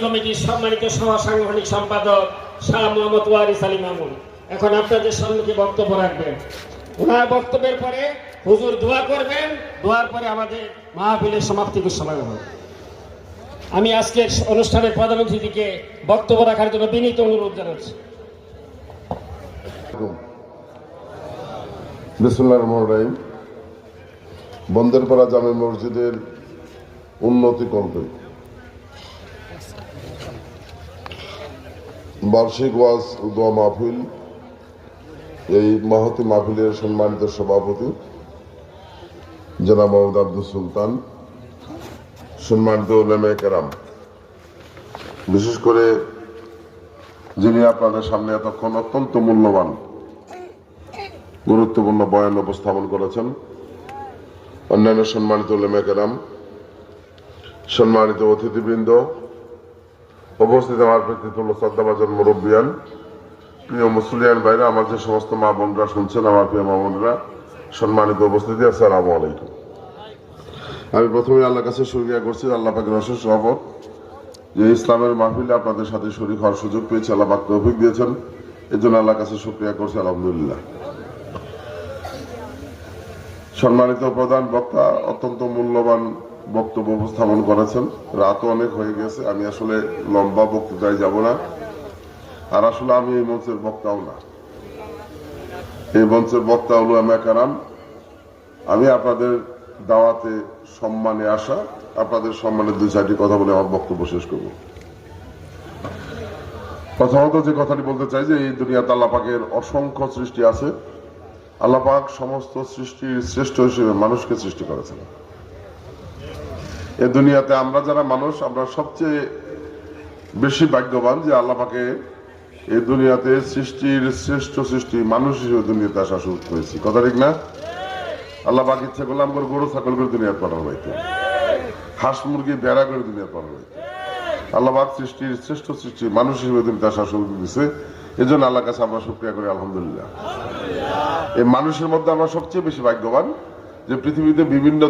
কমিটির সম্মানিত সভা সাংগঠনিক সম্পাদক শাহ মোহাম্মদ ওয়ারিস আলী মামুন এখন আপনাদের সম্মুখে বক্তব্য রাখবেন। ওনার বক্তব্যের পরে হুজুর দোয়া করবেন, দোয়ার পরে আমাদের মাহফিলের সমাপ্তি ঘোষণা হবে। আমি আজকের অনুষ্ঠানের প্রধান অতিথিকে বক্তব্য রাখার জন্য বিনীত অনুরোধ জানাচ্ছি। বিসমিল্লাহির রহমানির রহিম। বন্দরপাড়া জামে মসজিদের উন্নতি কল্পে বার্ষিক ওয়াজ দোয়া মাহফিল, এই মহতি মাহফিলের সম্মানিত সভাপতি জনাব মোহাম্মদ আব্দুল সুলতান, সম্মানিত উলামায়ে কেরাম, বিশেষ করে যিনি আপনাদের সামনে এতক্ষণ অত্যন্ত মূল্যবান গুরুত্বপূর্ণ বয়ান উপস্থাপন করেছেন, অন্যান্য সম্মানিত উলামায়ে কেরাম, সম্মানিত অতিথিবৃন্দ, উপস্থিত আমার ব্যক্তিত্ব শ্রদ্ধাভাজন মুরব্বিয়ান, প্রিয় মুসলিয়ান ভাইরা, আমার যে সমস্ত মা বোনরা শুনছেন, আমার প্রিয় মা বোনরা, সম্মানিত উপস্থিতি, আসসালামু আলাইকুম। আমি প্রথমে আল্লাহর কাছে শুকরিয়া করছি, আল্লাহ পাকের অশেষ রহমত যে ইসলামের মাহফিলে আপনাদের সাথে শরীক হওয়ার সুযোগ পেয়েছি, আল্লাহ পাক তৌফিক দিয়েছেন, এর জন্য আল্লাহর কাছে শুকরিয়া করছি, আলহামদুলিল্লাহ। সম্মানিত প্রধান বক্তা অত্যন্ত মূল্যবান বক্তব্য উপস্থাপন করেছেন। রাতও অনেক হয়ে গেছে, আমি আসলে লম্বা বক্তৃতায় যাব না, আর আসলে আমি এই মঞ্চের বক্তাও না, এই মঞ্চের বক্তা হলো উলামায়ে কেরাম। আমি আপনাদের দাওয়াতে সম্মানে আসা, আপনাদের সম্মানে দুই চারটি কথা বলে আমার বক্তব্য শেষ করব। প্রথমত যে কথাটি বলতে চাই যে এই দুনিয়াতে আল্লাহ পাকের অসংখ্য সৃষ্টি আছে। আল্লাহ পাক সমস্ত সৃষ্টির শ্রেষ্ঠ হিসেবে মানুষকে সৃষ্টি করেছেন। এই দুনিয়াতে আমরা যারা মানুষ, আমরা সবচেয়ে বেশি ভাগ্যবান যে আল্লাহ পাকে এই দুনিয়াতে সৃষ্টির শ্রেষ্ঠ সৃষ্টি মানুষ হিসেবে দুনিয়াতে আসা সুযোগ পেয়েছি। কথা ঠিক না? আল্লাহ পাক ইচ্ছে করলে আমার গরু ছাগল করে দুনিয়াতে পাঠানো হইতো, হাঁস মুরগি বেড়া করে দুনিয়াতে পাঠানো হইতো। আল্লাহ পাক সৃষ্টির শ্রেষ্ঠ সৃষ্টি মানুষ হিসেবে দুনিয়াতে আসা সুযোগ দিচ্ছে, এই জন্য আল্লাহর কাছে আমরা শুকরিয়া করি, আলহামদুলিল্লাহ। এই মানুষের মধ্যে আমরা সবচেয়ে বেশি ভাগ্যবান যে পৃথিবীতে বিভিন্ন